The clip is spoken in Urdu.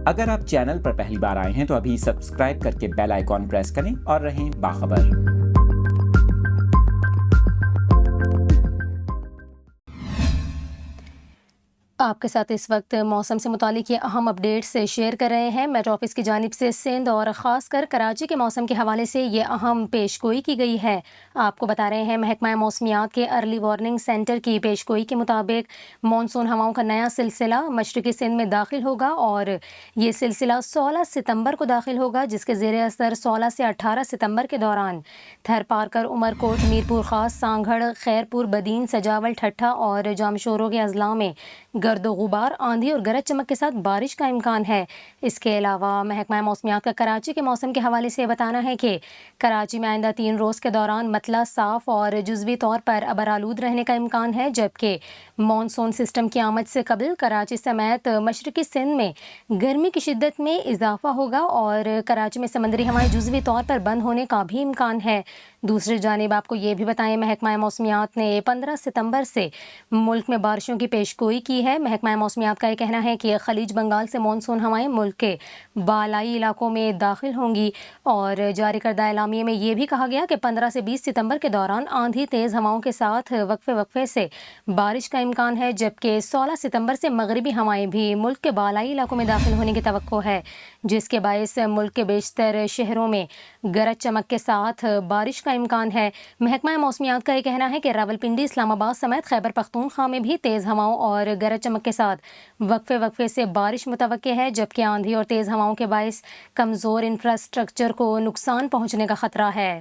اگر آپ چینل پر پہلی بار آئے ہیں تو ابھی سبسکرائب کر کے بیل آئیکن پریس کریں اور رہیں باخبر۔ آپ کے ساتھ اس وقت موسم سے متعلق یہ اہم اپڈیٹس شیئر کر رہے ہیں میٹ آفس کی جانب سے سندھ اور خاص کر کراچی کے موسم کے حوالے سے یہ اہم پیش گوئی کی گئی ہے۔ آپ کو بتا رہے ہیں محکمہ موسمیات کے ارلی وارننگ سینٹر کی پیش گوئی کے مطابق مانسون ہواؤں کا نیا سلسلہ مشرقی سندھ میں داخل ہوگا اور یہ سلسلہ 16 ستمبر کو داخل ہوگا، جس کے زیر اثر 16 سے 18 ستمبر کے دوران تھر پارکر، عمرکوٹ، میرپور خاص، سانگھڑ، خیرپور، بدین، سجاول، ٹھٹھہ اور جامشورو کے اضلاع میں گرد و غبار، آندھی اور گرج چمک کے ساتھ بارش کا امکان ہے۔ اس کے علاوہ محکمہ موسمیات کا کراچی کے موسم کے حوالے سے بتانا ہے کہ کراچی میں آئندہ 3 روز کے دوران مطلع صاف اور جزوی طور پر ابرآلود رہنے کا امکان ہے، جبکہ مانسون سسٹم کی آمد سے قبل کراچی سمیت مشرقی سندھ میں گرمی کی شدت میں اضافہ ہوگا اور کراچی میں سمندری ہوائیں جزوی طور پر بند ہونے کا بھی امکان ہے۔ دوسری جانب آپ کو یہ بھی بتائیں، محکمہ موسمیات نے 15 ستمبر سے ملک میں بارشوں کی پیش گوئی کی ہے۔ محکمہ موسمیات کا یہ کہنا ہے کہ خلیج بنگال سے مانسون ہوائیں ملک کے بالائی علاقوں میں داخل ہوں گی اور جاری کردہ اعلامیے میں یہ بھی کہا گیا کہ 15 سے 20 ستمبر کے دوران آندھی، تیز ہواؤں کے ساتھ وقفے وقفے سے بارش کا امکان ہے، جبکہ 16 ستمبر سے مغربی ہوائیں بھی ملک کے بالائی علاقوں میں داخل ہونے کی توقع ہے، جس کے باعث ملک کے بیشتر شہروں میں گرج چمک کے ساتھ بارش کا امکان ہے۔ محکمہ موسمیات کا یہ کہنا ہے کہ راولپنڈی، اسلام آباد سمیت خیبر پختونخوا میں بھی تیز ہواؤں اور گرج چمک کے ساتھ وقفے وقفے سے بارش متوقع ہے، جبکہ آندھی اور تیز ہواؤں کے باعث کمزور انفراسٹرکچر کو نقصان پہنچنے کا خطرہ ہے۔